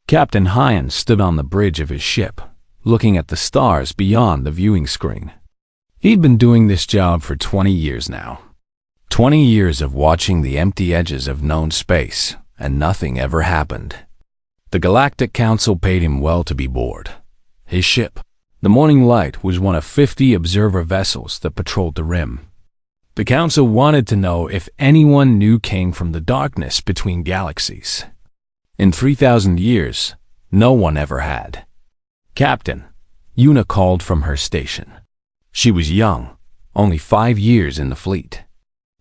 Captain Hyan stood on the bridge of his ship, looking at the stars beyond the viewing screen. He'd been doing this job for 20 years now. 20 years of watching the empty edges of known space, and nothing ever happened. The Galactic Council paid him well to be bored. His ship, the Morning Light, was one of 50 observer vessels that patrolled the rim. The Council wanted to know if anyone new came from the darkness between galaxies. In 3,000 years, no one ever had. Captain, Yuna called from her station. She was young, only 5 years in the fleet.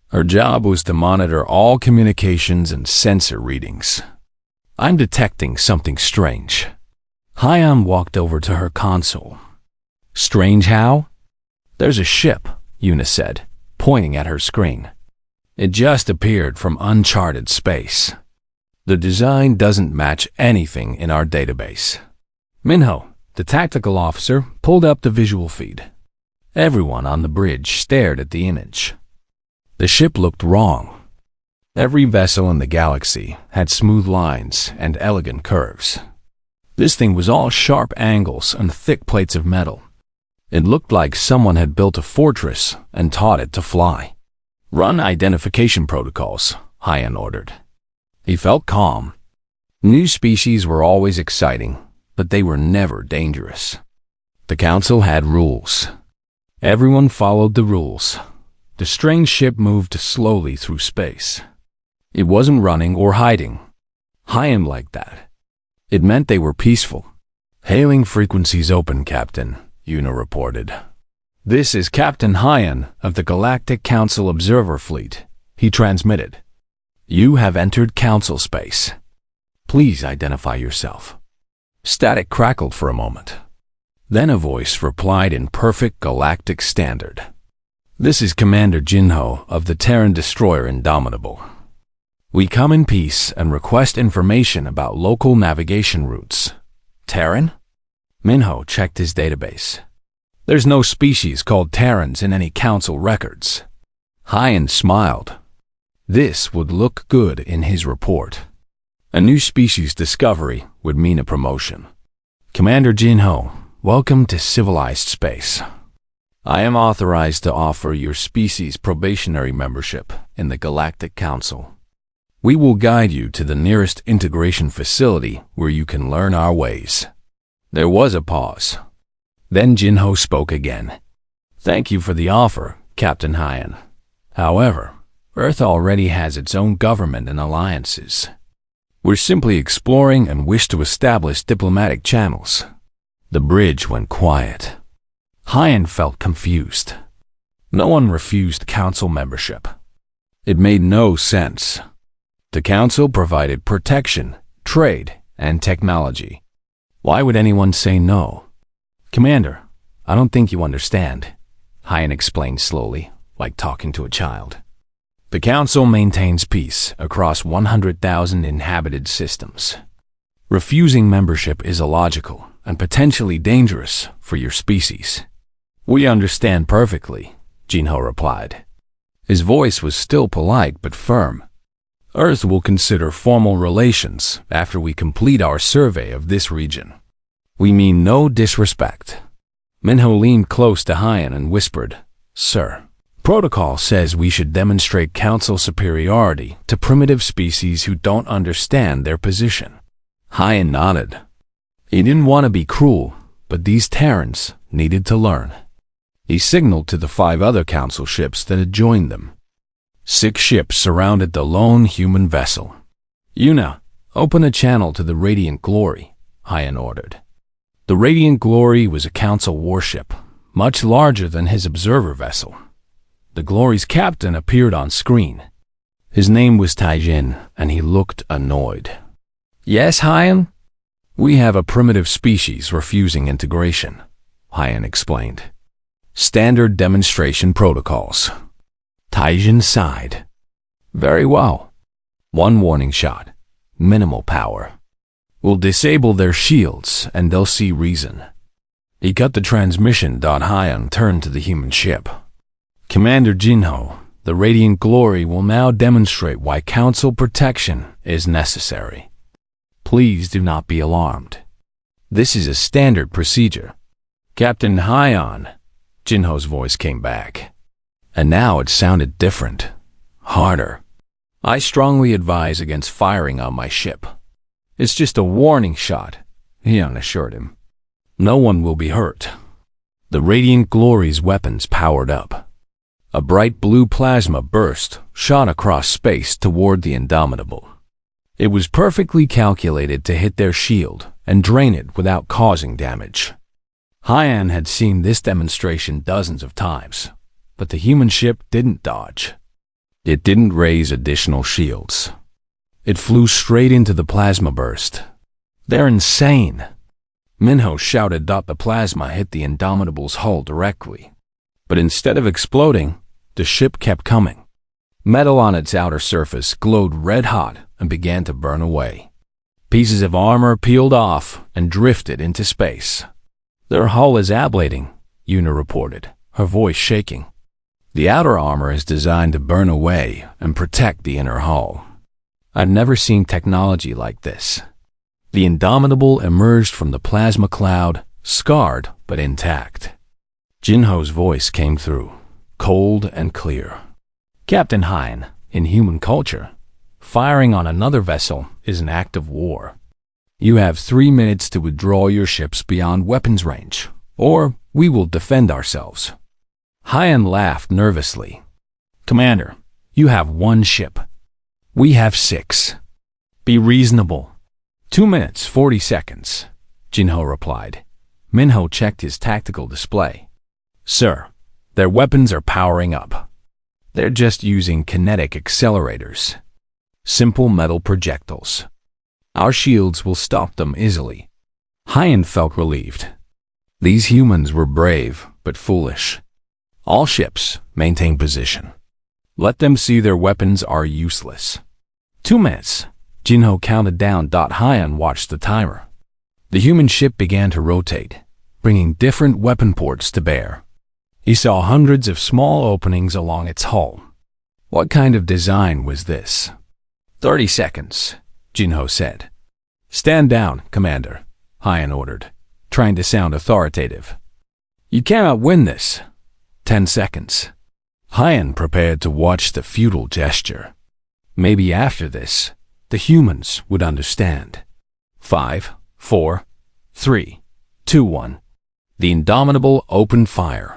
Her job was to monitor all communications and sensor readings. I'm detecting something strange. Hyan walked over to her console. Strange how? There's a ship, Yuna said, pointing at her screen. It just appeared from uncharted space. The design doesn't match anything in our database. Minho, the tactical officer, pulled up the visual feed. Everyone on the bridge stared at the image. The ship looked wrong. Every vessel in the galaxy had smooth lines and elegant curves. This thing was all sharp angles and thick plates of metal. It looked like someone had built a fortress and taught it to fly. Run identification protocols, Hyan ordered. He felt calm. New species were always exciting, but they were never dangerous. The Council had rules. Everyone followed the rules. The strange ship moved slowly through space. It wasn't running or hiding. Hyan liked that. It meant they were peaceful. Hailing frequencies open, Captain, Yuna reported. This is Captain Hyan of the Galactic Council Observer Fleet, he transmitted. You have entered Council space. Please identify yourself. Static crackled for a moment. Then a voice replied in perfect galactic standard. This is Commander Jinho of the Terran destroyer Indomitable. We come in peace and request information about local navigation routes. Terran? Minho checked his database. There's no species called Terrans in any Council records. Hyan smiled. This would look good in his report. A new species discovery would mean a promotion. Commander Jinho, welcome to civilized space. I am authorized to offer your species probationary membership in the Galactic Council. We will guide you to the nearest integration facility where you can learn our ways. There was a pause. Then Jinho spoke again. Thank you for the offer, Captain Hyan. However, Earth already has its own government and alliances. We're simply exploring and wish to establish diplomatic channels. The bridge went quiet. Hyan felt confused. No one refused Council membership. It made no sense. The Council provided protection, trade, and technology. Why would anyone say no? Commander, I don't think you understand, Hyan explained slowly, like talking to a child. The Council maintains peace across 100,000 inhabited systems. Refusing membership is illogical and potentially dangerous for your species. We understand perfectly, Jinho replied. His voice was still polite but firm. Earth will consider formal relations after we complete our survey of this region. We mean no disrespect. Minho leaned close to Hyan and whispered, Sir, protocol says we should demonstrate Council superiority to primitive species who don't understand their position. Hyan nodded. He didn't want to be cruel, but these Terrans needed to learn. He signaled to the 5 other Council ships that had joined them. 6 ships surrounded the lone human vessel. Yuna, open a channel to the Radiant Glory, Hyan ordered. The Radiant Glory was a Council warship, much larger than his observer vessel. The Glory's captain appeared on screen. His name was Taijin, and he looked annoyed. Yes, Hyan? We have a primitive species refusing integration, Hyan explained. Standard demonstration protocols. Taijin sighed. Very well. 1 warning shot. Minimal power. We'll disable their shields and they'll see reason. He cut the transmission. Hyan turned to the human ship. Commander Jinho, the Radiant Glory will now demonstrate why Council protection is necessary. Please do not be alarmed. This is a standard procedure. Captain Hyan, Jinho's voice came back. And now it sounded different, harder. I strongly advise against firing on my ship. It's just a warning shot, Hyan assured him. No one will be hurt. The Radiant Glory's weapons powered up. A bright blue plasma burst shot across space toward the Indomitable. It was perfectly calculated to hit their shield and drain it without causing damage. Hyan had seen this demonstration dozens of times, but the human ship didn't dodge. It didn't raise additional shields. It flew straight into the plasma burst. They're insane. Minho shouted. The plasma hit the Indomitable's hull directly. But instead of exploding, the ship kept coming. Metal on its outer surface glowed red-hot and began to burn away. Pieces of armor peeled off and drifted into space. Their hull is ablating, Yuna reported, her voice shaking. The outer armor is designed to burn away and protect the inner hull. I've never seen technology like this. The Indomitable emerged from the plasma cloud, scarred but intact. Jinho's voice came through, cold and clear. Captain Hyan, in human culture, firing on another vessel is an act of war. You have 3 minutes to withdraw your ships beyond weapons range, or we will defend ourselves. Hyan laughed nervously. Commander, you have 1 ship. We have 6. Be reasonable. 2 minutes, 40 seconds, Jinho replied. Minho checked his tactical display. Sir, their weapons are powering up. They're just using kinetic accelerators. Simple metal projectiles. Our shields will stop them easily. Hyan felt relieved. These humans were brave, but foolish. All ships maintain position. Let them see their weapons are useless. 2 minutes. Jinho counted down. Hyan watched the timer. The human ship began to rotate, bringing different weapon ports to bear. He saw hundreds of small openings along its hull. What kind of design was this? 30 seconds, Jinho said. Stand down, Commander, Hyan ordered, trying to sound authoritative. You cannot win this. 10 seconds. Hyan prepared to watch the futile gesture. Maybe after this, the humans would understand. 5, 4, 3, 2, 1. The Indomitable opened fire.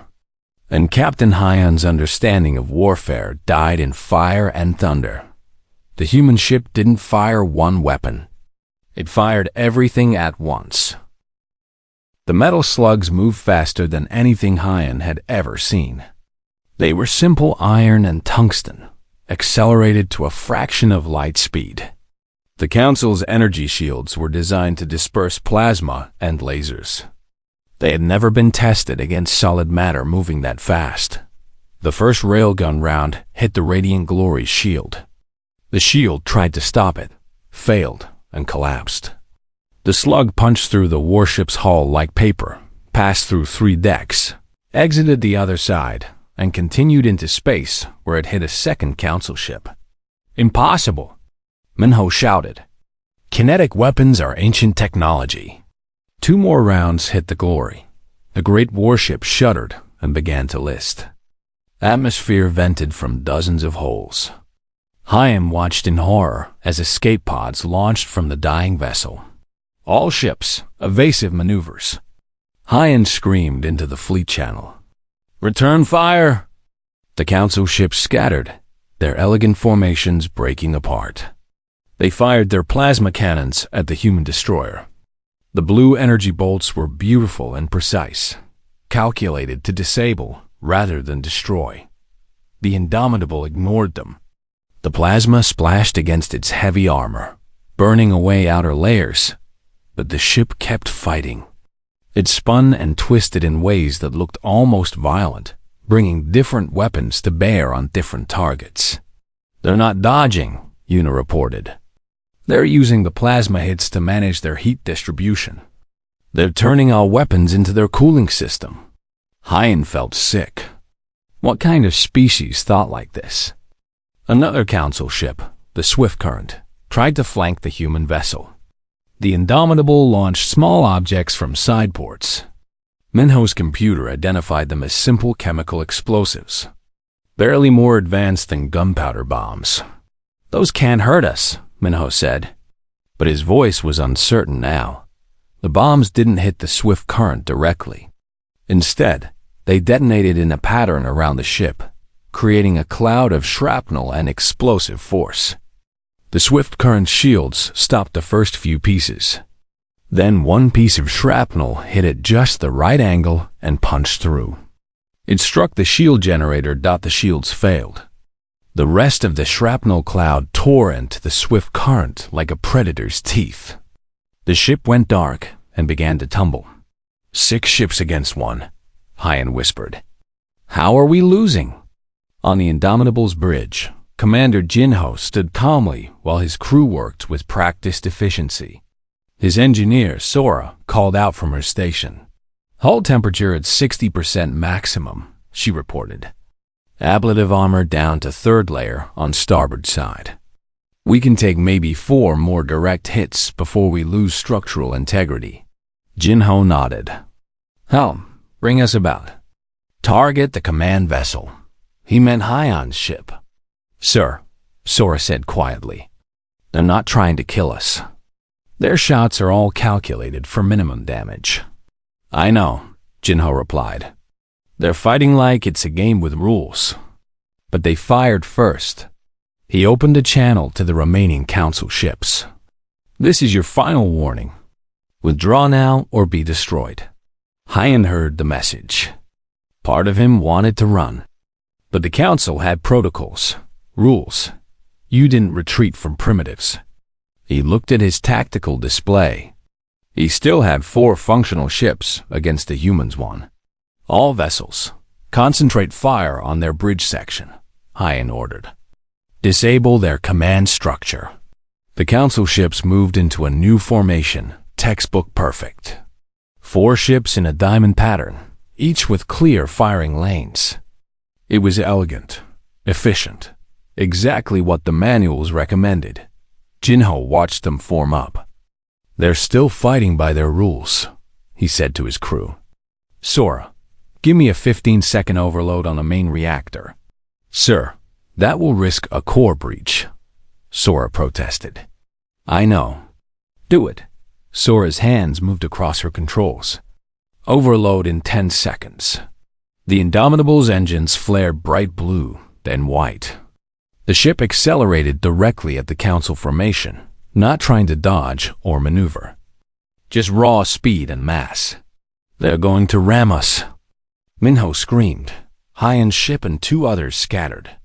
And Captain Hyan's understanding of warfare died in fire and thunder. The human ship didn't fire one weapon. It fired everything at once. The metal slugs moved faster than anything Hyan had ever seen. They were simple iron and tungsten, accelerated to a fraction of light speed. The Council's energy shields were designed to disperse plasma and lasers. They had never been tested against solid matter moving that fast. The first railgun round hit the Radiant Glory's shield. The shield tried to stop it, failed, and collapsed. The slug punched through the warship's hull like paper, passed through 3 decks, exited the other side, and continued into space where it hit a second Council ship. Impossible! Minho shouted. Kinetic weapons are ancient technology. 2 more rounds hit the Glory. The great warship shuddered and began to list. Atmosphere vented from dozens of holes. Hyan watched in horror as escape pods launched from the dying vessel. All ships, evasive maneuvers. Hyan screamed into the fleet channel. Return fire! The Council ships scattered, their elegant formations breaking apart. They fired their plasma cannons at the human destroyer. The blue energy bolts were beautiful and precise, calculated to disable rather than destroy. The Indomitable ignored them. The plasma splashed against its heavy armor, burning away outer layers, but the ship kept fighting. It spun and twisted in ways that looked almost violent, bringing different weapons to bear on different targets. They're not dodging, Yuna reported. They're using the plasma hits to manage their heat distribution. They're turning our weapons into their cooling system. Hyan felt sick. What kind of species thought like this? Another Council ship, the Swift Current, tried to flank the human vessel. The Indomitable launched small objects from side ports. Minho's computer identified them as simple chemical explosives, barely more advanced than gunpowder bombs. "Those can't hurt us," Minho said. But his voice was uncertain now. The bombs didn't hit the swift current directly. Instead, they detonated in a pattern around the ship, creating a cloud of shrapnel and explosive force. The swift current shields stopped the first few pieces. Then one piece of shrapnel hit at just the right angle and punched through. It struck the shield generator. The shields failed. The rest of the shrapnel cloud tore into the swift current like a predator's teeth. The ship went dark and began to tumble. 6 ships against 1, Hyan whispered. "How are we losing?" On the Indomitable's bridge, Commander Jinho stood calmly while his crew worked with practiced efficiency. His engineer, Sora, called out from her station. "Hull temperature at 60% maximum," she reported. "Ablative armor down to 3rd layer on starboard side. We can take maybe 4 more direct hits before we lose structural integrity." Jinho nodded. "Helm, bring us about." "Target the command vessel." He meant Hyan's ship. "Sir," Sora said quietly. "They're not trying to kill us. Their shots are all calculated for minimum damage." "I know," Jinho replied. "They're fighting like it's a game with rules." But they fired first. He opened a channel to the remaining council ships. "This is your final warning. Withdraw now or be destroyed." Hyan heard the message. Part of him wanted to run. But the council had protocols, rules. You didn't retreat from primitives. He looked at his tactical display. He still had 4 functional ships against the humans' 1. "All vessels, concentrate fire on their bridge section," Hyan ordered. "Disable their command structure." The council ships moved into a new formation, textbook perfect. 4 ships in a diamond pattern, each with clear firing lanes. It was elegant, efficient, exactly what the manuals recommended. Jinho watched them form up. "They're still fighting by their rules," he said to his crew. "Sora, give me a 15-second overload on the main reactor." "Sir, that will risk a core breach," Sora protested. "I know. Do it." Sora's hands moved across her controls. "Overload in 10 seconds." The Indomitable's engines flared bright blue, then white. The ship accelerated directly at the council formation, not trying to dodge or maneuver. Just raw speed and mass. "They're going to ram us," Minho screamed. Hyan's ship and 2 others scattered.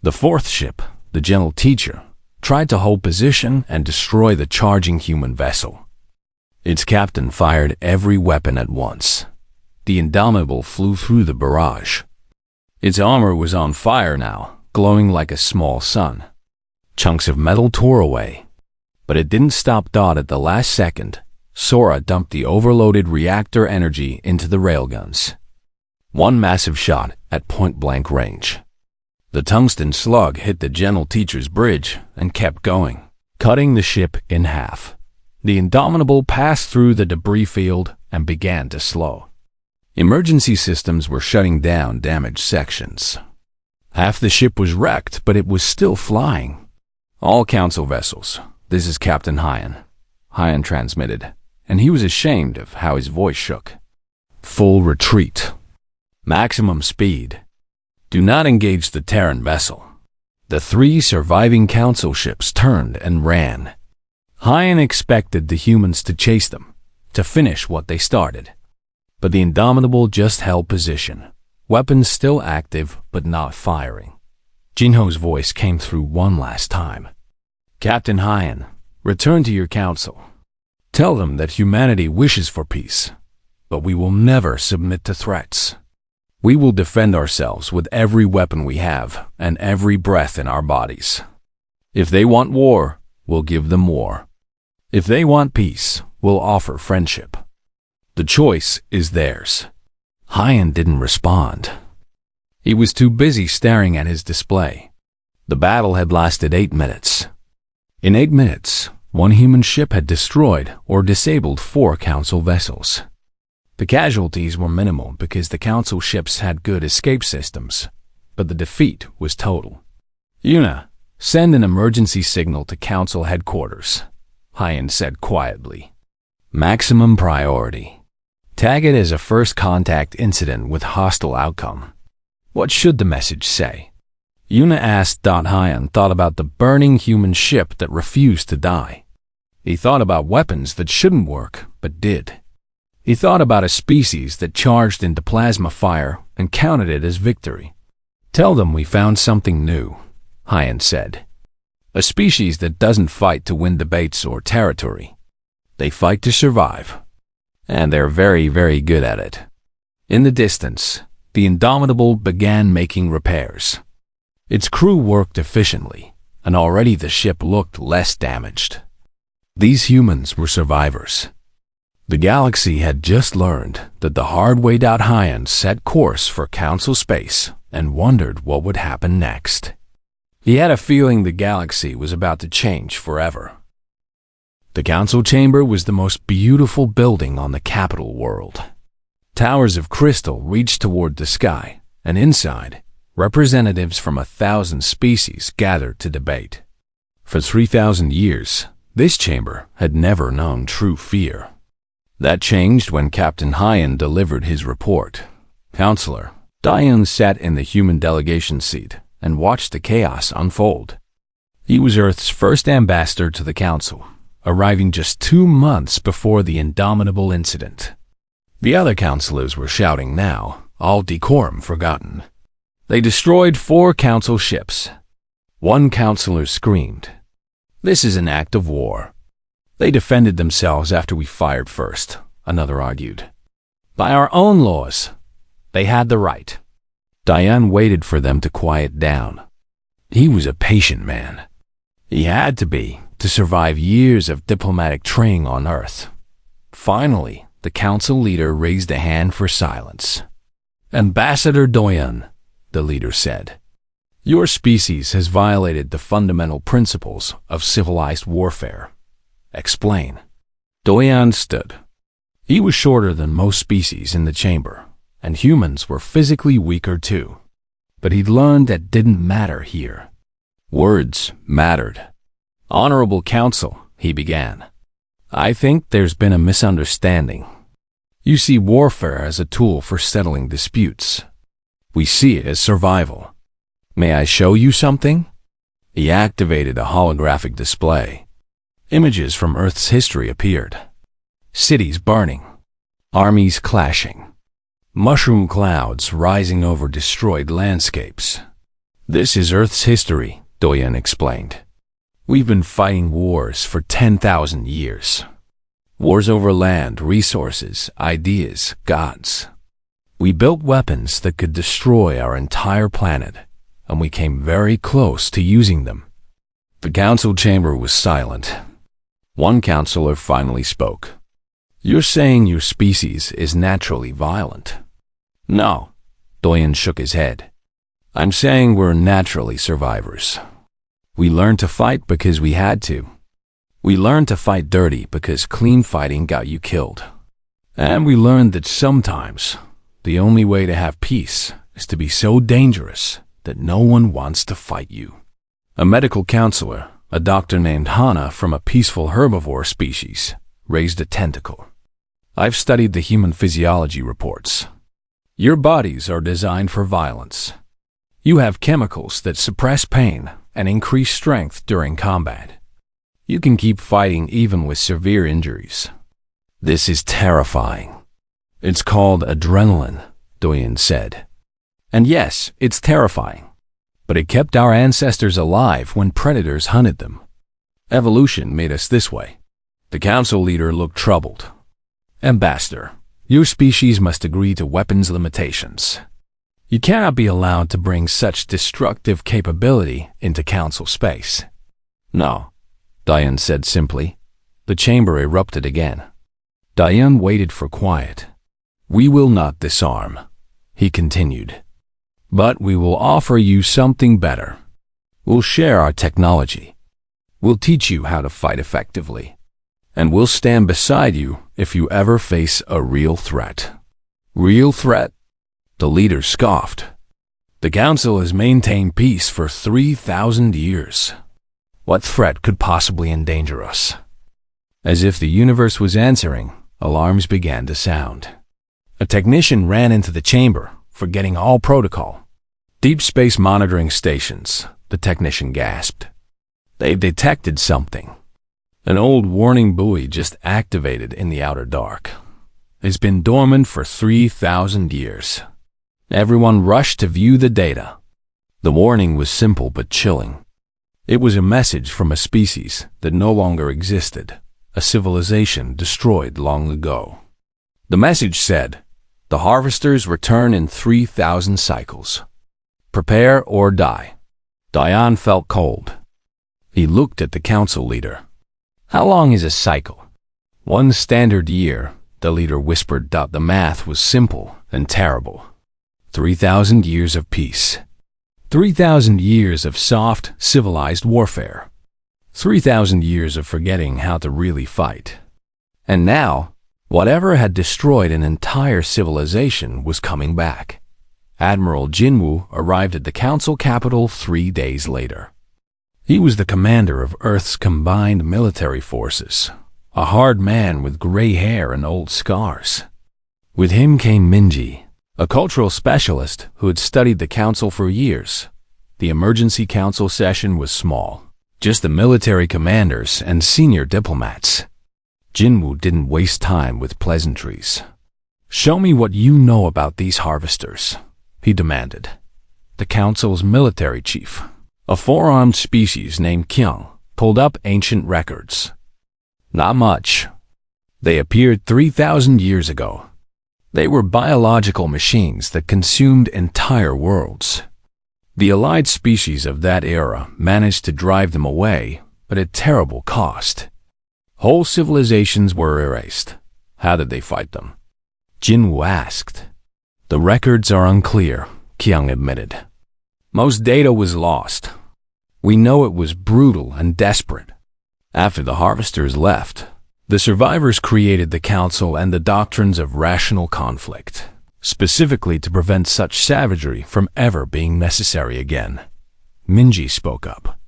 The 4th ship, the Gentle Teacher, tried to hold position and destroy the charging human vessel. Its captain fired every weapon at once. The Indomitable flew through the barrage. Its armor was on fire now, glowing like a small sun. Chunks of metal tore away. But it didn't stop. At the last second, Sora dumped the overloaded reactor energy into the railguns. 1 massive shot at point-blank range. The tungsten slug hit the Gentle Teacher's bridge and kept going, cutting the ship in half. The Indomitable passed through the debris field and began to slow. Emergency systems were shutting down damaged sections. Half the ship was wrecked, but it was still flying. "All council vessels, this is Captain Hyan," Hyan transmitted, and he was ashamed of how his voice shook. "Full retreat. Maximum speed. Do not engage the Terran vessel." The 3 surviving council ships turned and ran. Hyan expected the humans to chase them, to finish what they started. But the Indomitable just held position, weapons still active but not firing. Jinho's voice came through one last time. "Captain Hyan, return to your council. Tell them that humanity wishes for peace, but we will never submit to threats. We will defend ourselves with every weapon we have and every breath in our bodies. If they want war, we'll give them war. If they want peace, we'll offer friendship. The choice is theirs." Hyan didn't respond. He was too busy staring at his display. The battle had lasted 8 minutes. In 8 minutes, One human ship had destroyed or disabled 4 Council vessels. The casualties were minimal because the Council ships had good escape systems, but the defeat was total. Yuna, send an emergency signal to Council headquarters, Hyan said quietly. Maximum priority. Tag it as a first contact incident with hostile outcome. What should the message say? Yuna asked. Hyan thought about the burning human ship that refused to die. He thought about weapons that shouldn't work, but did. He thought about a species that charged into plasma fire and counted it as victory. Tell them we found something new, Hyan said. A species that doesn't fight to win debates or territory. They fight to survive. And they're very, very good at it. In the distance, the Indomitable began making repairs. Its crew worked efficiently, and already the ship looked less damaged. These humans were survivors. The galaxy had just learned that the hard-way. Hyan set course for Council space and wondered what would happen next. He had a feeling the galaxy was about to change forever. The Council chamber was the most beautiful building on the capital world. Towers of crystal reached toward the sky, and inside, representatives from 1,000 species gathered to debate. For 3,000 years, this chamber had never known true fear. That changed when Captain Hyan delivered his report. Counselor, Diane sat in the human delegation seat and watched the chaos unfold. He was Earth's first ambassador to the Council, arriving just 2 months before the Indomitable incident. The other counselors were shouting now, all decorum forgotten. They destroyed 4 Council ships. One counselor screamed, "This is an act of war." They defended themselves after we fired first, another argued. By our own laws, they had the right. Diane waited for them to quiet down. He was a patient man. He had to be, to survive years of diplomatic training on Earth. Finally, the Council leader raised a hand for silence. Ambassador Doyen, the leader said, your species has violated the fundamental principles of civilized warfare. Explain. Doyen stood. He was shorter than most species in the chamber, and humans were physically weaker too. But he'd learned that didn't matter here. Words mattered. Honorable Council, he began. I think there's been a misunderstanding. You see warfare as a tool for settling disputes. We see it as survival. May I show you something? He activated a holographic display. Images from Earth's history appeared. Cities burning, armies clashing, mushroom clouds rising over destroyed landscapes. This is Earth's history, Doyen explained. We've been fighting wars for 10,000 years. Wars over land, resources, ideas, gods. We built weapons that could destroy our entire planet, and we came very close to using them. The council chamber was silent. One counselor finally spoke. You're saying your species is naturally violent? No, Doyen shook his head. I'm saying we're naturally survivors. We learned to fight because we had to. We learned to fight dirty because clean fighting got you killed. And we learned that sometimes the only way to have peace is to be so dangerous that no one wants to fight you. A medical counselor, a doctor named Hana from a peaceful herbivore species, raised a tentacle. I've studied the human physiology reports. Your bodies are designed for violence. You have chemicals that suppress pain and increase strength during combat. You can keep fighting even with severe injuries. This is terrifying. It's called adrenaline, Doyen said. And yes, it's terrifying. But it kept our ancestors alive when predators hunted them. Evolution made us this way. The council leader looked troubled. Ambassador, your species must agree to weapons limitations. You cannot be allowed to bring such destructive capability into council space. No, Diane said simply. The chamber erupted again. Diane waited for quiet. We will not disarm, he continued. But we will offer you something better. We'll share our technology. We'll teach you how to fight effectively. And we'll stand beside you if you ever face a real threat. Real threat? The leader scoffed. The council has maintained peace for 3,000 years. What threat could possibly endanger us? As if the universe was answering, alarms began to sound. A technician ran into the chamber, forgetting all protocol. Deep space monitoring stations, the technician gasped. They've detected something. An old warning buoy just activated in the outer dark. It's been dormant for 3,000 years. Everyone rushed to view the data. The warning was simple but chilling. It was a message from a species that no longer existed, a civilization destroyed long ago. The message said, "The harvesters return in 3,000 cycles. Prepare or die." Diane felt cold. He looked at the council leader. "How long is a cycle?" "1 standard year," the leader whispered. The math was simple and terrible. 3,000 years of peace. 3,000 years of soft, civilized warfare. 3,000 years of forgetting how to really fight. And now, whatever had destroyed an entire civilization was coming back. Admiral Jinwoo arrived at the council capital 3 days later. He was the commander of Earth's combined military forces, a hard man with gray hair and old scars. With him came Minji, a cultural specialist who had studied the council for years. The emergency council session was small, just the military commanders and senior diplomats. Jinwoo didn't waste time with pleasantries. "Show me what you know about these harvesters," he demanded. The council's military chief, a 4-armed species named Kyung, pulled up ancient records. "Not much. They appeared 3,000 years ago. They were biological machines that consumed entire worlds. The allied species of that era managed to drive them away, but at terrible cost. Whole civilizations were erased. How did they fight them?" Jinwoo asked. "The records are unclear," Kyung admitted. "Most data was lost. We know it was brutal and desperate. After the harvesters left, the survivors created the council and the doctrines of rational conflict, specifically to prevent such savagery from ever being necessary again." Minji spoke up.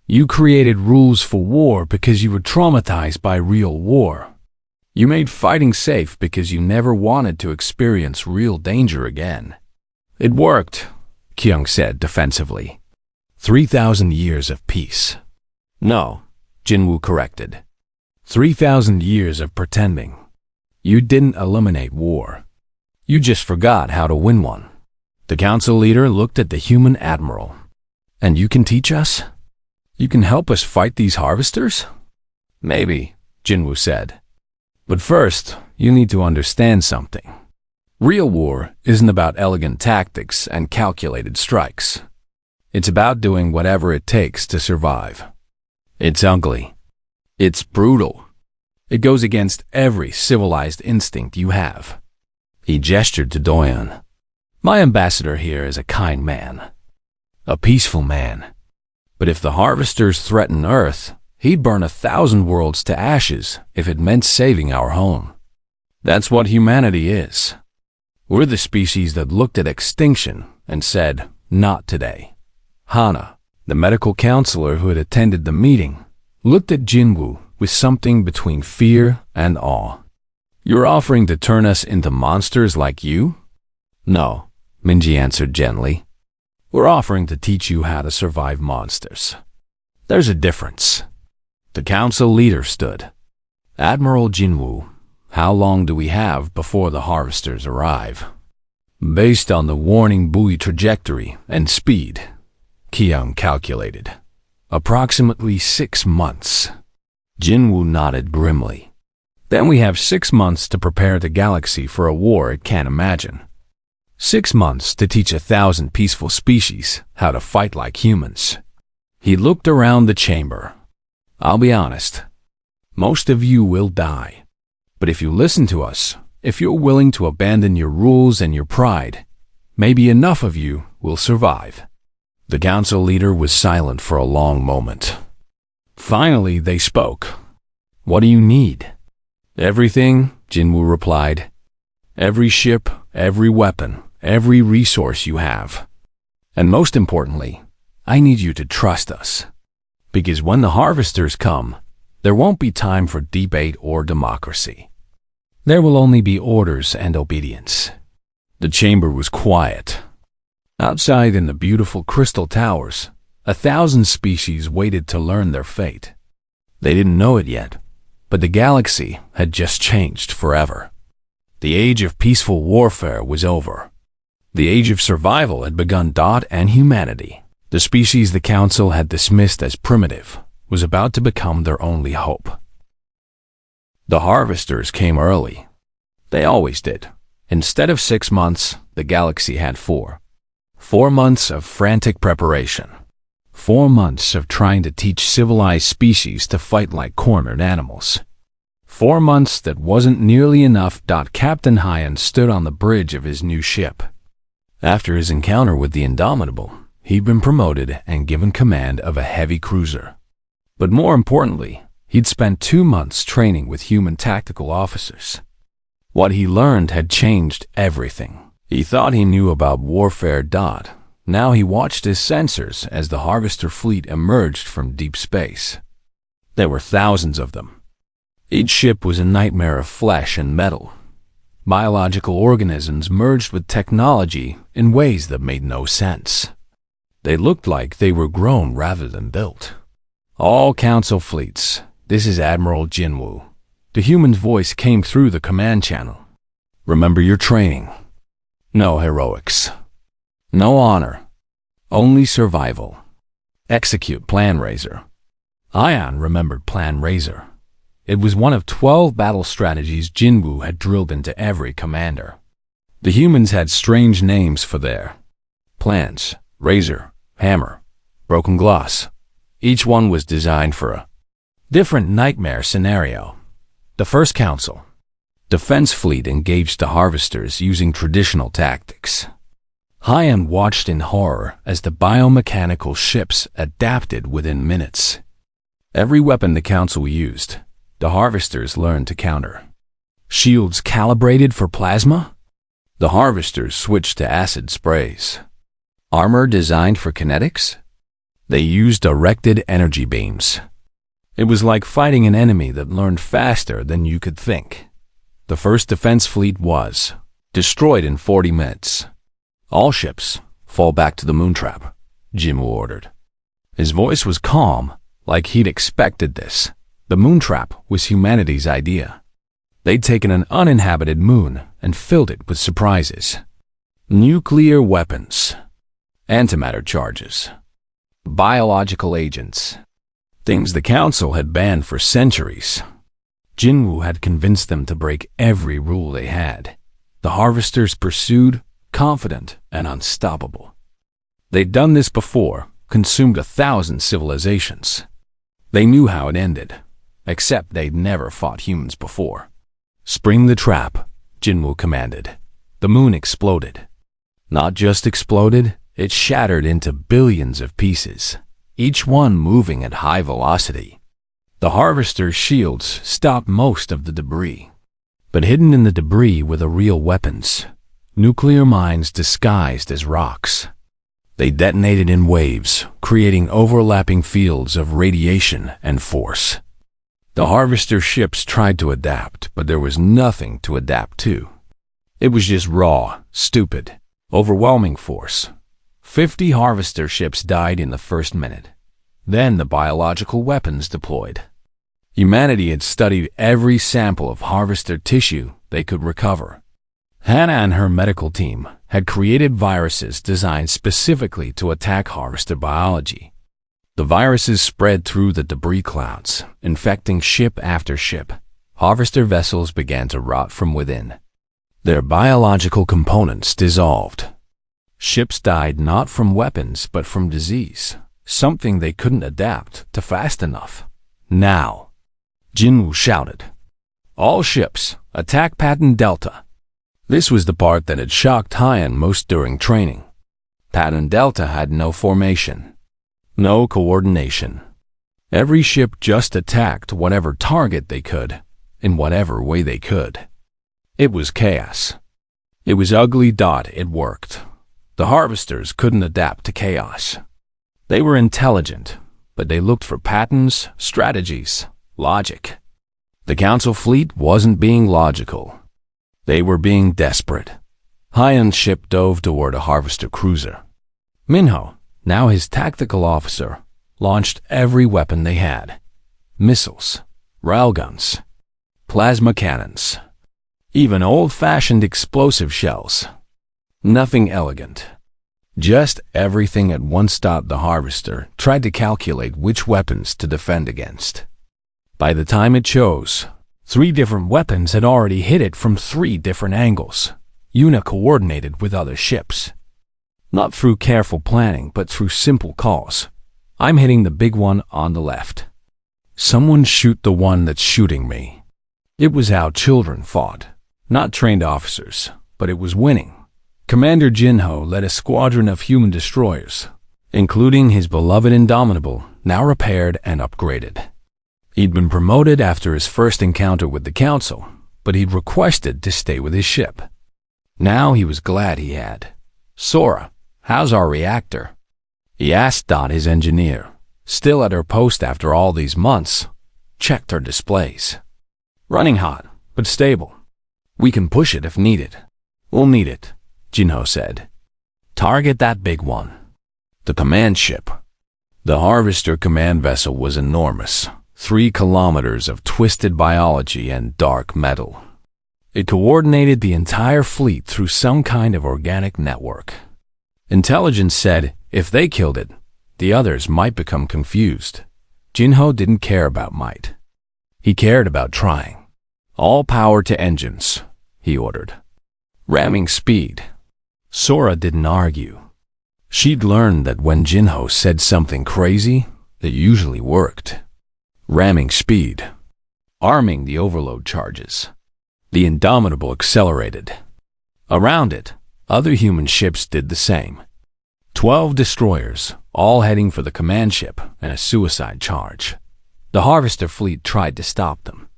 "You created rules for war because you were traumatized by real war. You made fighting safe because you never wanted to experience real danger again." "It worked," Kyung said defensively. 3,000 years of peace. "No," Jinwoo corrected. 3,000 years of pretending. You didn't eliminate war. You just forgot how to win one." The council leader looked at the human admiral. "And you can teach us? You can help us fight these harvesters?" "Maybe," Jinwoo said. "But first, you need to understand something. Real war isn't about elegant tactics and calculated strikes. It's about doing whatever it takes to survive. It's ugly. It's brutal. It goes against every civilized instinct you have." He gestured to Doyan. "My ambassador here is a kind man. A peaceful man. But if the harvesters threaten Earth, he'd burn 1,000 worlds to ashes if it meant saving our home. That's what humanity is. We're the species that looked at extinction and said, 'Not today.'" Hana, the medical counselor who had attended the meeting, looked at Jinwoo with something between fear and awe. "You're offering to turn us into monsters like you?" "No," Minji answered gently. "We're offering to teach you how to survive monsters. There's a difference." The council leader stood. "Admiral Jinwoo, how long do we have before the harvesters arrive?" "Based on the warning buoy trajectory and speed," Kyung calculated. "Approximately 6 months." Jinwoo nodded grimly. "Then we have 6 months to prepare the galaxy for a war it can't imagine. 6 months to teach 1,000 peaceful species how to fight like humans." He looked around the chamber. "I'll be honest. Most of you will die. But if you listen to us, if you're willing to abandon your rules and your pride, maybe enough of you will survive." The council leader was silent for a long moment. Finally, they spoke. "What do you need?" "Everything," Jinwoo replied. "Every ship, every weapon, every resource you have. And most importantly, I need you to trust us. Because when the harvesters come, there won't be time for debate or democracy. There will only be orders and obedience." The chamber was quiet. Outside in the beautiful crystal towers, 1,000 species waited to learn their fate. They didn't know it yet, but the galaxy had just changed forever. The age of peaceful warfare was over. The age of survival had begun. And humanity, the species the Council had dismissed as primitive, was about to become their only hope. The harvesters came early. They always did. Instead of 6 months, the galaxy had 4. 4 months of frantic preparation. 4 months of trying to teach civilized species to fight like cornered animals. 4 months that wasn't nearly enough. Captain Hyan stood on the bridge of his new ship. After his encounter with the Indomitable, he'd been promoted and given command of a heavy cruiser. But more importantly, he'd spent 2 months training with human tactical officers. What he learned had changed everything. He thought he knew about warfare. Now he watched his sensors as the harvester fleet emerged from deep space. There were thousands of them. Each ship was a nightmare of flesh and metal. Biological organisms merged with technology in ways that made no sense. They looked like they were grown rather than built. "All Council fleets, this is Admiral Jinwoo." The human's voice came through the command channel. "Remember your training. No heroics. No honor. Only survival. Execute Plan Razor." Ion remembered Plan Razor. It was one of 12 battle strategies Jinwoo had drilled into every commander. The humans had strange names for their plans: razor, hammer, broken glass. Each one was designed for a different nightmare scenario. The first council. Defense fleet engaged the harvesters using traditional tactics. Hyan watched in horror as the biomechanical ships adapted within minutes. Every weapon the council used, the harvesters learned to counter. Shields calibrated for plasma? The harvesters switched to acid sprays. Armor designed for kinetics? They used directed energy beams. It was like fighting an enemy that learned faster than you could think. The first defense fleet was destroyed in 40 minutes. "All ships, fall back to the moontrap," Jinwoo ordered. His voice was calm, like he'd expected this. The moontrap was humanity's idea. They'd taken an uninhabited moon and filled it with surprises. Nuclear weapons, antimatter charges, biological agents, things the Council had banned for centuries. Jinwoo had convinced them to break every rule they had. The harvesters pursued, confident and unstoppable. They'd done this before, consumed 1,000 civilizations. They knew how it ended, except they'd never fought humans before. "Spring the trap," Jinwoo commanded. The moon exploded. Not just exploded, it shattered into billions of pieces, each one moving at high velocity. The harvester's shields stopped most of the debris. But hidden in the debris were the real weapons, nuclear mines disguised as rocks. They detonated in waves, creating overlapping fields of radiation and force. The harvester ships tried to adapt, but there was nothing to adapt to. It was just raw, stupid, overwhelming force. 50 harvester ships died in the first minute. Then the biological weapons deployed. Humanity had studied every sample of harvester tissue they could recover. Hannah and her medical team had created viruses designed specifically to attack harvester biology. The viruses spread through the debris clouds, infecting ship after ship. Harvester vessels began to rot from within. Their biological components dissolved. Ships died not from weapons but from disease, something they couldn't adapt to fast enough. "Now," Jinwoo shouted. "All ships, attack Pattern Delta." This was the part that had shocked Hyan most during training. Pattern Delta had no formation, no coordination. Every ship just attacked whatever target they could, in whatever way they could. It was chaos. It was ugly. It worked. The harvesters couldn't adapt to chaos. They were intelligent, but they looked for patterns, strategies, logic. The Council fleet wasn't being logical. They were being desperate. Hyan's ship dove toward a harvester cruiser. Minho, now his tactical officer, launched every weapon they had. Missiles, railguns, plasma cannons, even old-fashioned explosive shells. Nothing elegant. Just everything at once. The harvester tried to calculate which weapons to defend against. By the time it chose, 3 different weapons had already hit it from 3 different angles, coordinated with other ships. Not through careful planning, but through simple calls. I'm hitting the big one on the left. Someone shoot the one that's shooting me. It was how children fought. Not trained officers, but it was winning. Commander Jinho led a squadron of human destroyers, including his beloved Indomitable, now repaired and upgraded. He'd been promoted after his first encounter with the Council, but he'd requested to stay with his ship. Now he was glad he had. Sora, how's our reactor? He asked. His engineer, still at her post after all these months, checked her displays. Running hot, but stable. We can push it if needed. We'll need it, Jinho said. Target that big one. The command ship. The Harvester command vessel was enormous. 3 kilometers of twisted biology and dark metal. It coordinated the entire fleet through some kind of organic network. Intelligence said if they killed it, the others might become confused. Jinho didn't care about might. He cared about trying. All power to engines, he ordered. Ramming speed. Sora didn't argue. She'd learned that when Jinho said something crazy, it usually worked. Ramming speed. Arming the overload charges. The Indomitable accelerated. Around it, other human ships did the same. 12 destroyers, all heading for the command ship and a suicide charge. The Harvester fleet tried to stop them.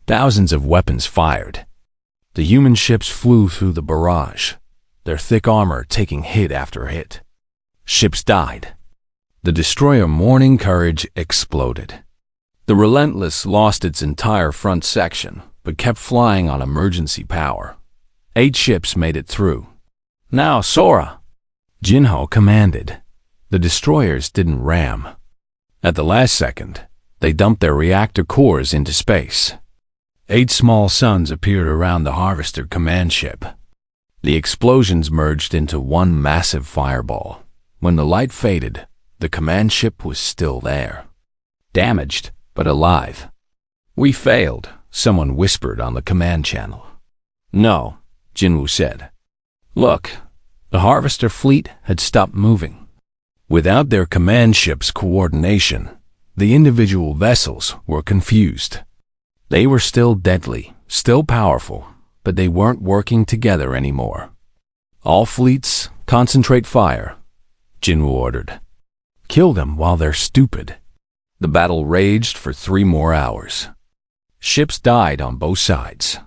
Thousands of weapons fired. The human ships flew through the barrage, their thick armor taking hit after hit. Ships died. The destroyer Morning Courage exploded. The Relentless lost its entire front section, but kept flying on emergency power. 8 ships made it through. Now, Sora, Jinho commanded. The destroyers didn't ram. At the last second, they dumped their reactor cores into space. 8 small suns appeared around the Harvester command ship. The explosions merged into one massive fireball. When the light faded, the command ship was still there. Damaged, but alive. We failed, someone whispered on the command channel. No, Jinwoo said. Look, the Harvester fleet had stopped moving. Without their command ship's coordination, the individual vessels were confused. They were still deadly, still powerful, but they weren't working together anymore. All fleets, concentrate fire, Jinwoo ordered. Kill them while they're stupid. The battle raged for 3 more hours. Ships died on both sides.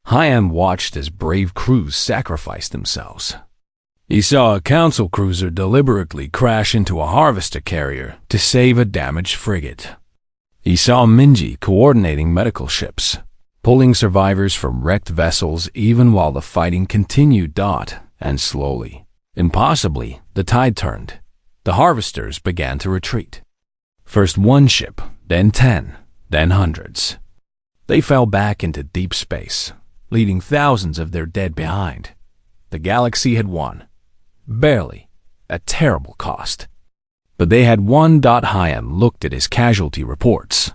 Hyan watched as brave crews sacrificed themselves. He saw a Council cruiser deliberately crash into a Harvester carrier to save a damaged frigate. He saw Minji coordinating medical ships, pulling survivors from wrecked vessels even while the fighting continued. And slowly, impossibly, the tide turned. The Harvesters began to retreat. First 1 ship, then 10, then hundreds. They fell back into deep space, leaving thousands of their dead behind. The galaxy had won. Barely, at terrible cost. But they had won. Hyan looked at his casualty reports.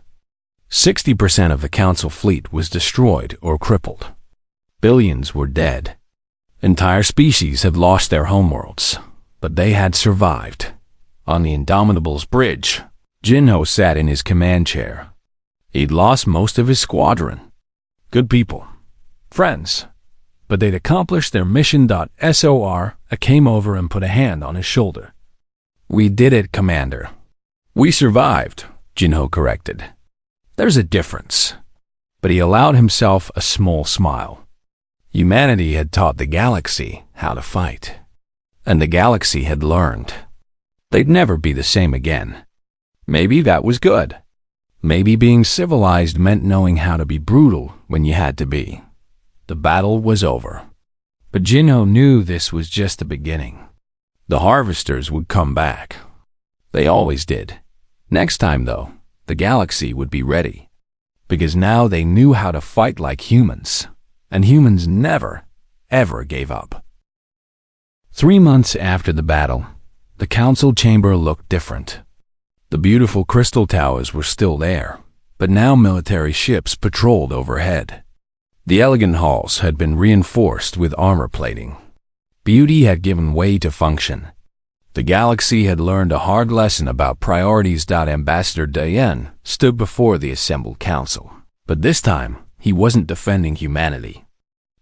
60% of the Council fleet was destroyed or crippled. Billions were dead. Entire species had lost their homeworlds, but they had survived. On the Indomitable's bridge, Jinho sat in his command chair. He'd lost most of his squadron. Good people. Friends. But they'd accomplished their mission. Sora came over and put a hand on his shoulder. We did it, Commander. We survived, Jinho corrected. There's a difference. But he allowed himself a small smile. Humanity had taught the galaxy how to fight. And the galaxy had learned. They'd never be the same again. Maybe that was good. Maybe being civilized meant knowing how to be brutal when you had to be. The battle was over. But Jinho knew this was just the beginning. The harvesters would come back. They always did. Next time, though, the galaxy would be ready. Because now they knew how to fight like humans. And humans never, ever gave up. 3 months after the battle, the council chamber looked different. The beautiful crystal towers were still there, but now military ships patrolled overhead. The elegant halls had been reinforced with armor plating. Beauty had given way to function. The galaxy had learned a hard lesson about priorities. Ambassador Diane stood before the assembled council. But this time, he wasn't defending humanity.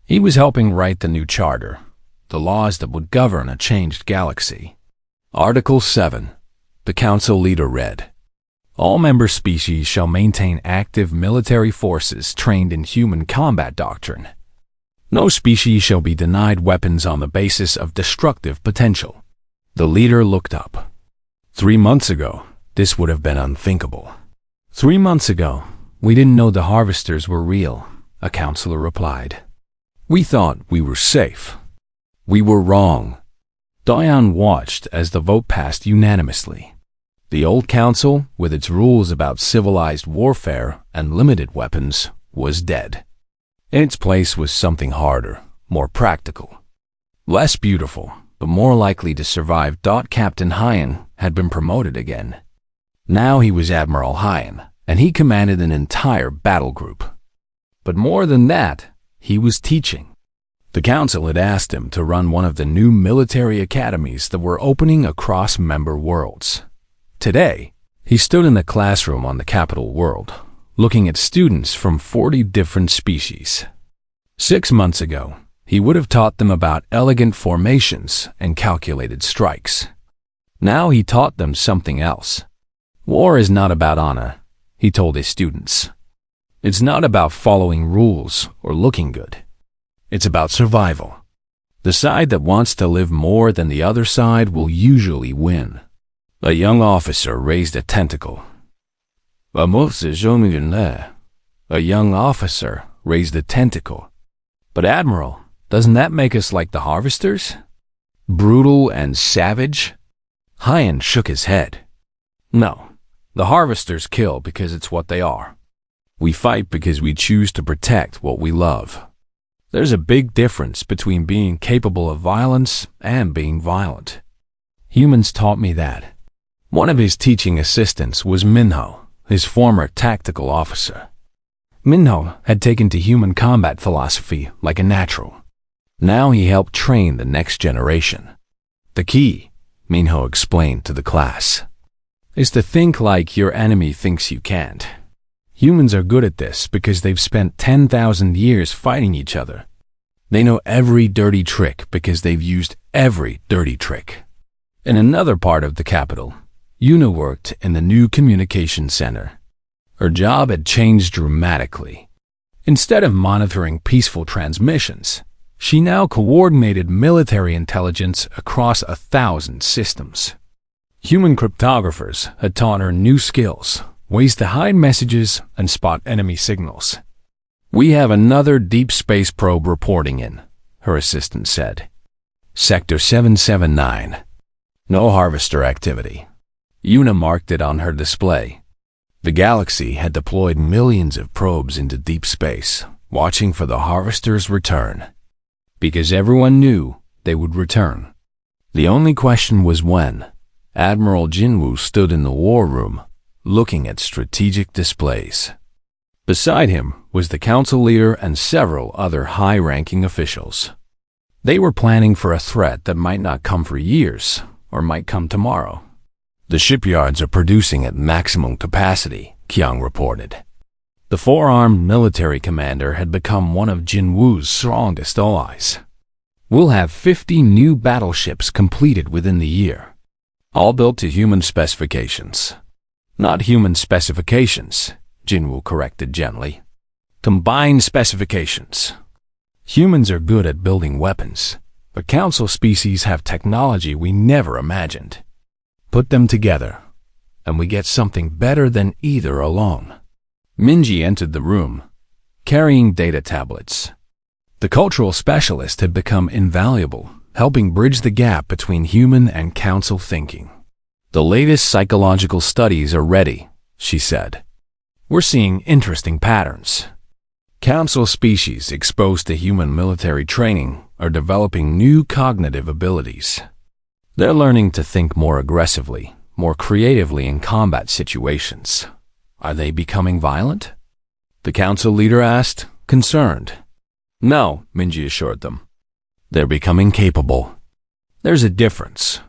He was helping write the new charter, the laws that would govern a changed galaxy. Article 7. The council leader read, all member species shall maintain active military forces trained in human combat doctrine. No species shall be denied weapons on the basis of destructive potential. The leader looked up. 3 months ago, this would have been unthinkable. 3 months ago, we didn't know the harvesters were real, a counselor replied. We thought we were safe. We were wrong. Diane watched as the vote passed unanimously. The old council, with its rules about civilized warfare and limited weapons, was dead. In its place was something harder, more practical. Less beautiful, but more likely to survive. Captain Hyan had been promoted again. Now he was Admiral Hyan, and he commanded an entire battle group. But more than that, he was teaching. The council had asked him to run one of the new military academies that were opening across member worlds. Today, he stood in the classroom on the capital world, looking at students from 40 different species. 6 months ago, he would have taught them about elegant formations and calculated strikes. Now he taught them something else. War is not about honor, he told his students. It's not about following rules or looking good. It's about survival. The side that wants to live more than the other side will usually win. A young officer raised a tentacle. A young officer raised a tentacle. But Admiral, doesn't that make us like the harvesters? Brutal and savage? Hyan shook his head. No, the harvesters kill because it's what they are. We fight because we choose to protect what we love. There's a big difference between being capable of violence and being violent. Humans taught me that. One of his teaching assistants was Minho, his former tactical officer. Minho had taken to human combat philosophy like a natural. Now he helped train the next generation. The key, Minho explained to the class, is to think like your enemy thinks you can't. Humans are good at this because they've spent 10,000 years fighting each other. They know every dirty trick because they've used every dirty trick. In another part of the capital, Yuna worked in the new communication center. Her job had changed dramatically. Instead of monitoring peaceful transmissions, she now coordinated military intelligence across 1,000 systems. Human cryptographers had taught her new skills, ways to hide messages and spot enemy signals. We have another deep space probe reporting in, her assistant said. Sector 779. No harvester activity. Yuna marked it on her display. The galaxy had deployed millions of probes into deep space, watching for the harvester's return. Because everyone knew they would return. The only question was when. Admiral Jinwoo stood in the war room, looking at strategic displays. Beside him was the council leader and several other high-ranking officials. They were planning for a threat that might not come for years, or might come tomorrow. The shipyards are producing at maximum capacity, Kyung reported. The four-armed military commander had become one of Jinwoo's strongest allies. We'll have 50 new battleships completed within the year, all built to human specifications. Not human specifications, Jinwoo corrected gently. Combined specifications. Humans are good at building weapons, but council species have technology we never imagined. Put them together, and we get something better than either alone. Minji entered the room, carrying data tablets. The cultural specialist had become invaluable, helping bridge the gap between human and council thinking. The latest psychological studies are ready, she said. We're seeing interesting patterns. Council species exposed to human military training are developing new cognitive abilities. They're learning to think more aggressively, more creatively in combat situations. Are they becoming violent? The council leader asked, concerned. No, Minji assured them. They're becoming capable. There's a difference.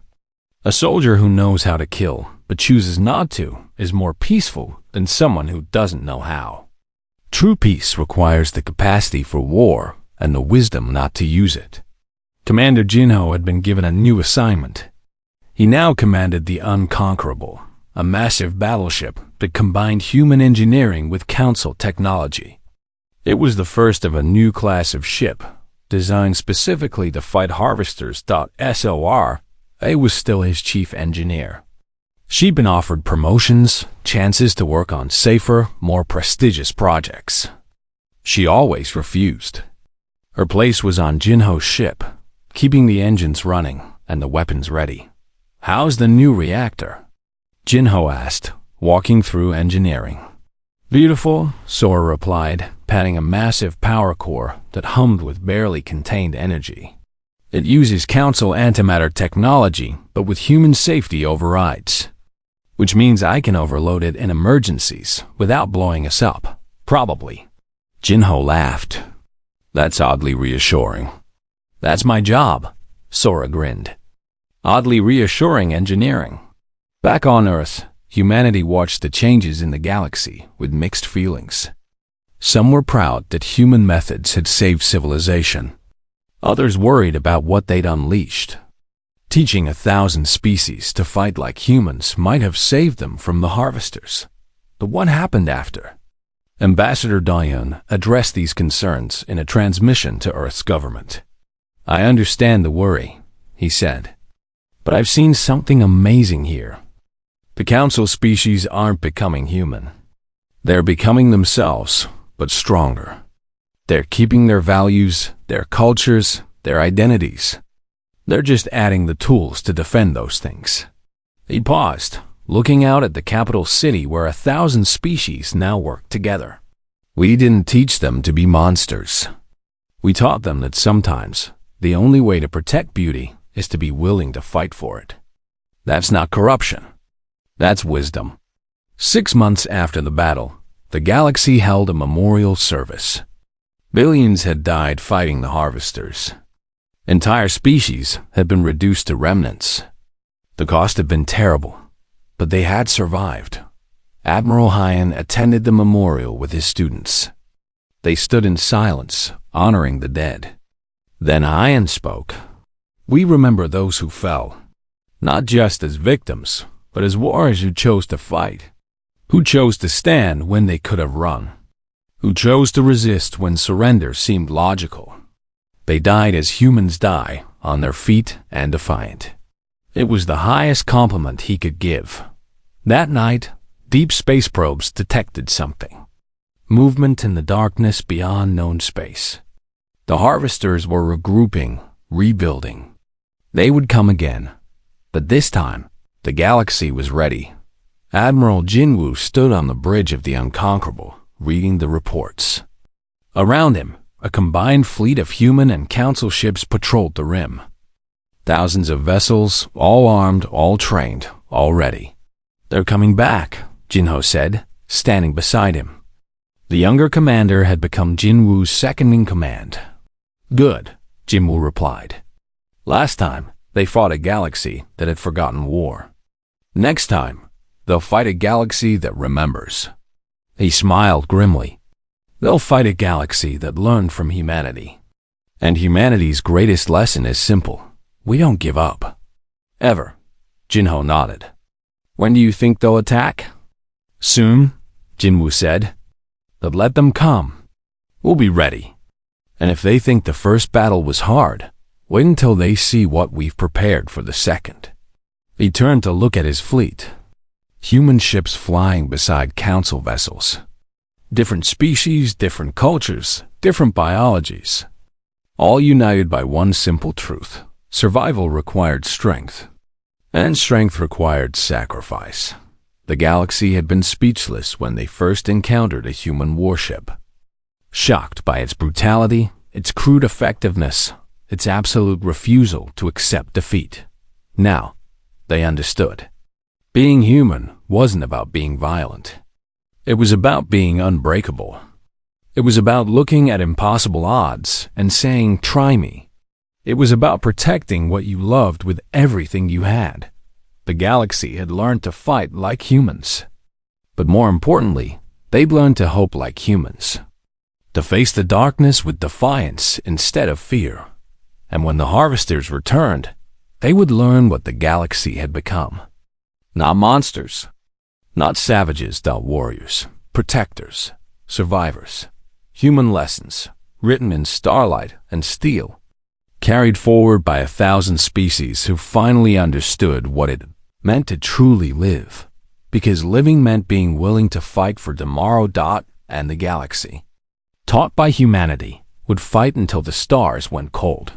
A soldier who knows how to kill, but chooses not to, is more peaceful than someone who doesn't know how. True peace requires the capacity for war and the wisdom not to use it. Commander Jinho had been given a new assignment. He now commanded the Unconquerable, a massive battleship that combined human engineering with council technology. It was the first of a new class of ship, designed specifically to fight harvesters. SOR, A was still his chief engineer. She'd been offered promotions, chances to work on safer, more prestigious projects. She always refused. Her place was on Jinho's ship, keeping the engines running and the weapons ready. How's the new reactor? Jinho asked, walking through engineering. Beautiful, Sora replied, patting a massive power core that hummed with barely contained energy. It uses council antimatter technology, but with human safety overrides. Which means I can overload it in emergencies without blowing us up, probably. Jinho laughed. That's oddly reassuring. That's my job, Sora grinned. Oddly reassuring engineering. Back on Earth, humanity watched the changes in the galaxy with mixed feelings. Some were proud that human methods had saved civilization. Others worried about what they'd unleashed. Teaching 1,000 species to fight like humans might have saved them from the harvesters. But what happened after? Ambassador Dayan addressed these concerns in a transmission to Earth's government. I understand the worry, he said. But I've seen something amazing here. The council species aren't becoming human. They're becoming themselves, but stronger. They're keeping their values, their cultures, their identities. They're just adding the tools to defend those things. He paused, looking out at the capital city where 1,000 species now work together. We didn't teach them to be monsters. We taught them that sometimes the only way to protect beauty is to be willing to fight for it. That's not corruption. That's wisdom. 6 months after the battle, the galaxy held a memorial service. Billions had died fighting the harvesters. Entire species had been reduced to remnants. The cost had been terrible, but they had survived. Admiral Hyan attended the memorial with his students. They stood in silence, honoring the dead. Then Hyan spoke. We remember those who fell, not just as victims, but as warriors who chose to fight, who chose to stand when they could have run, who chose to resist when surrender seemed logical. They died as humans die, on their feet and defiant. It was the highest compliment he could give. That night, deep space probes detected something. Movement in the darkness beyond known space. The harvesters were regrouping, rebuilding. They would come again, but this time, the galaxy was ready. Admiral Jinwoo stood on the bridge of the Unconquerable, reading the reports. Around him, a combined fleet of human and council ships patrolled the rim. Thousands of vessels, all armed, all trained, all ready. They're coming back, Jinho said, standing beside him. The younger commander had become Jinwoo's second in command. Good, Jinwoo replied. Last time, they fought a galaxy that had forgotten war. Next time, they'll fight a galaxy that remembers. He smiled grimly. They'll fight a galaxy that learned from humanity. And humanity's greatest lesson is simple. We don't give up. Ever. Jinho nodded. When do you think they'll attack? Soon, Jinwoo said. But let them come. We'll be ready. And if they think the first battle was hard, wait until they see what we've prepared for the second. He turned to look at his fleet. Human ships flying beside council vessels. Different species, different cultures, different biologies. All united by one simple truth. Survival required strength. And strength required sacrifice. The galaxy had been speechless when they first encountered a human warship. Shocked by its brutality, its crude effectiveness, its absolute refusal to accept defeat. Now, they understood. Being human wasn't about being violent. It was about being unbreakable. It was about looking at impossible odds and saying, "Try me." It was about protecting what you loved with everything you had. The galaxy had learned to fight like humans. But more importantly, they'd learned to hope like humans. To face the darkness with defiance instead of fear. And when the harvesters returned, they would learn what the galaxy had become. Not monsters. Not savages, warriors. Protectors. Survivors. Human lessons, written in starlight and steel. Carried forward by 1,000 species who finally understood what it meant to truly live. Because living meant being willing to fight for tomorrow. And the galaxy, taught by humanity, would fight until the stars went cold.